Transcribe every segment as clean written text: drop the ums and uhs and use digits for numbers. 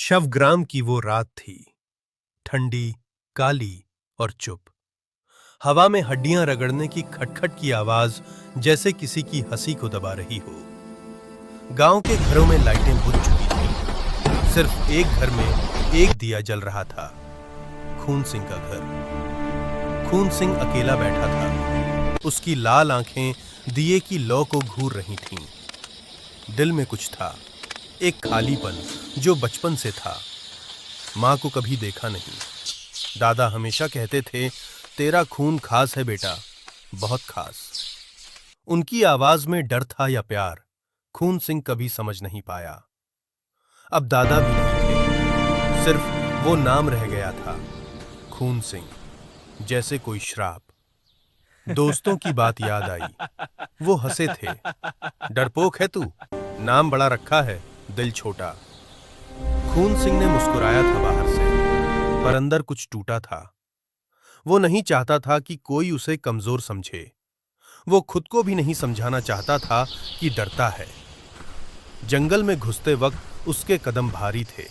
शवग्राम की वो रात थी, ठंडी, काली और चुप। हवा में हड्डियां रगड़ने की खटखट की आवाज जैसे किसी की हंसी को दबा रही हो। गांव के घरों में लाइटें बुझ चुकी थीं। सिर्फ एक घर में एक दिया जल रहा था, खून सिंह का घर। खून सिंह अकेला बैठा था। उसकी लाल आंखें दिए की लौ को घूर रही थीं। दिल में कुछ था, एक खालीपन जो बचपन से था। मां को कभी देखा नहीं। दादा हमेशा कहते थे, तेरा खून खास है बेटा, बहुत खास। उनकी आवाज में डर था या प्यार, खून सिंह कभी समझ नहीं पाया। अब दादा भी नहीं थे, सिर्फ वो नाम रह गया था, खून सिंह, जैसे कोई श्राप। दोस्तों की बात याद आई। वो हंसे थे। डरपोक है तू, नाम बड़ा रखा है, दिल छोटा। खून सिंह ने मुस्कुराया था बाहर से, पर अंदर कुछ टूटा था। वो नहीं चाहता था कि कोई उसे कमजोर समझे। वो खुद को भी नहीं समझाना चाहता था कि डरता है। जंगल में घुसते वक्त उसके कदम भारी थे।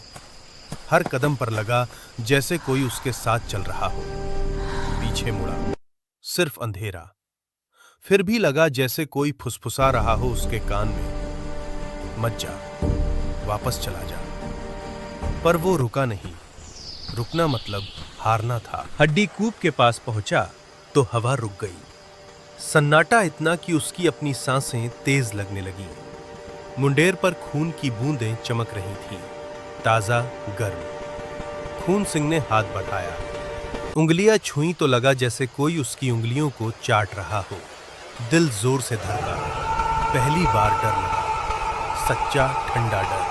हर कदम पर लगा जैसे कोई उसके साथ चल रहा हो। पीछे मुड़ा, सिर्फ अंधेरा। फिर भी लगा जैसे कोई फुसफुसा रहा हो उसके कान में, मत जा, वापस चला जा। पर वो रुका नहीं। रुकना मतलब हारना था। हड्डी कूप के पास पहुंचा तो हवा रुक गई। सन्नाटा इतना कि उसकी अपनी सांसें तेज लगने लगीं। मुंडेर पर खून की बूंदें चमक रही थीं, ताजा, गर्म। खून सिंह ने हाथ बढ़ाया। उंगलियां छुई तो लगा जैसे कोई उसकी उंगलियों को चाट रहा हो। दिल जोर से धड़का। पहली बार डर लगा, सच्चा ठंडा डर।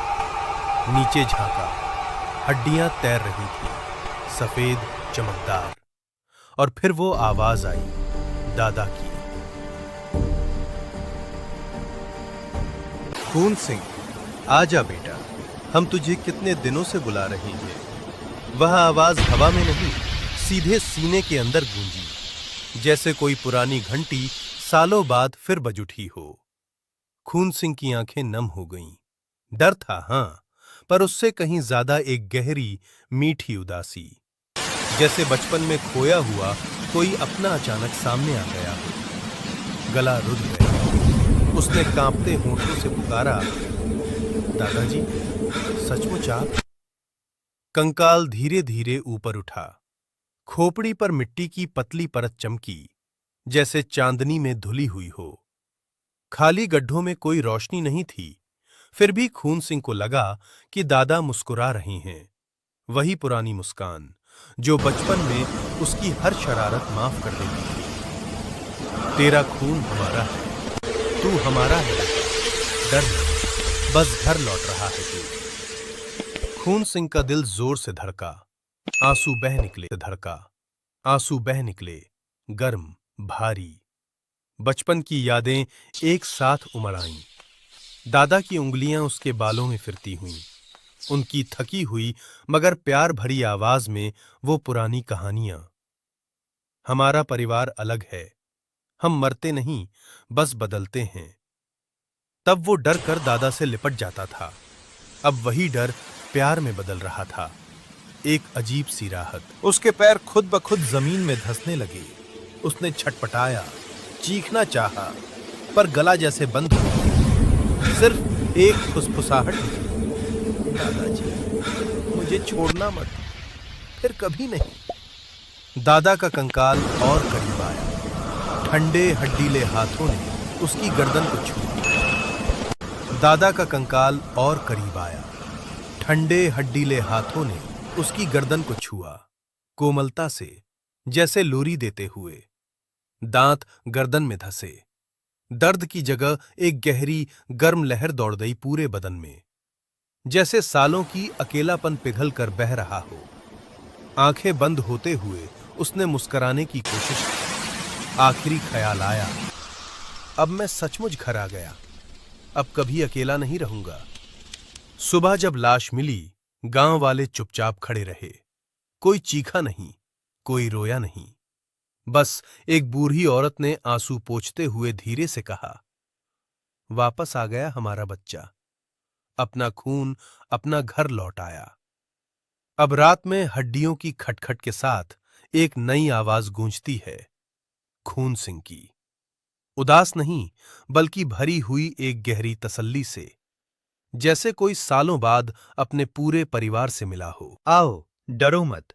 नीचे झांका, हड्डियां तैर रही थी, सफेद, चमकदार। और फिर वो आवाज आई, दादा की। खून सिंह, आजा बेटा, हम तुझे कितने दिनों से बुला रहे हैं। वह आवाज हवा में नहीं, सीधे सीने के अंदर गूंजी, जैसे कोई पुरानी घंटी सालों बाद फिर बज उठी हो। खून सिंह की आंखें नम हो गईं। डर था, हां, पर उससे कहीं ज्यादा एक गहरी, मीठी उदासी। जैसे बचपन में खोया हुआ कोई अपना अचानक सामने आ गया हो। गला रुध गया। उसने कांपते होठों से पुकारा, दादाजी, सचमुच आप? कंकाल धीरे धीरे ऊपर उठा। खोपड़ी पर मिट्टी की पतली परत चमकी, जैसे चांदनी में धुली हुई हो। खाली गड्ढों में कोई रोशनी नहीं थी। फिर भी खून सिंह को लगा कि दादा मुस्कुरा रहे हैं। वही पुरानी मुस्कान जो बचपन में उसकी हर शरारत माफ कर देती थी। तेरा खून हमारा है, तू हमारा है बेटा, डर नहीं, बस घर लौट रहा है तू। खून सिंह का दिल जोर से धड़का। आंसू बह निकले, धड़का, आंसू बह निकले, गर्म, भारी। बचपन की यादें एक साथ उमड़ आईं। दादा की उंगलियां उसके बालों में फिरती हुईं। उनकी थकी हुई मगर प्यार भरी आवाज में वो पुरानी कहानियां। हमारा परिवार अलग है, हम मरते नहीं, बस बदलते हैं। तब वो डर कर दादा से लिपट जाता था। अब वही डर प्यार में बदल रहा था। एक अजीब सी राहत। उसके पैर खुद ब खुद जमीन में धंसने लगे। उसने छटपटाया, चीखना चाहा, पर गला जैसे बंद हो गया। सिर्फ एक फुसफुसाहट निकली, दादाजी, मुझे छोड़ना मत, फिर कभी नहीं। दादा का कंकाल और करीब आया। ठंडे हड्डीले हाथों ने उसकी गर्दन को छुआ। दादा का कंकाल और करीब आया। ठंडे हड्डीले हाथों ने उसकी गर्दन को छुआ, कोमलता से, जैसे लोरी देते हुए। दांत गर्दन में धंसे। दर्द की जगह एक गहरी, गर्म लहर दौड़ गई पूरे बदन में, जैसे सालों की अकेलापन पिघल कर बह रहा हो। आंखें बंद होते हुए उसने मुस्कुराने की कोशिश की। आखिरी ख्याल आया, अब मैं सचमुच घर आ गया, अब कभी अकेला नहीं रहूंगा। सुबह जब लाश मिली, गांव वाले चुपचाप खड़े रहे। कोई चीखा नहीं, कोई रोया नहीं। बस एक बूढ़ी औरत ने आंसू पोंछते हुए धीरे से कहा, वापस आ गया हमारा बच्चा, अपना खून, अपना घर लौट आया। अब रात में हड्डियों की खटखट के साथ एक नई आवाज गूंजती है, खून सिंह की। उदास नहीं, बल्कि भरी हुई एक गहरी तसल्ली से, जैसे कोई सालों बाद अपने पूरे परिवार से मिला हो। आओ, डरो मत,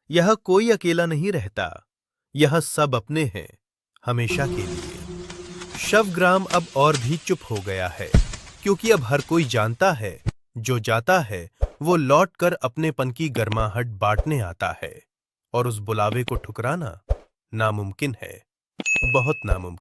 यह कोई अकेला नहीं रहता, यह सब अपने हैं, हमेशा के लिए। शवग्राम अब और भी चुप हो गया है, क्योंकि अब हर कोई जानता है, जो जाता है वो लौटकर अपनेपन की गर्माहट बांटने आता है, और उस बुलावे को ठुकराना नामुमकिन है, बहुत नामुमकिन।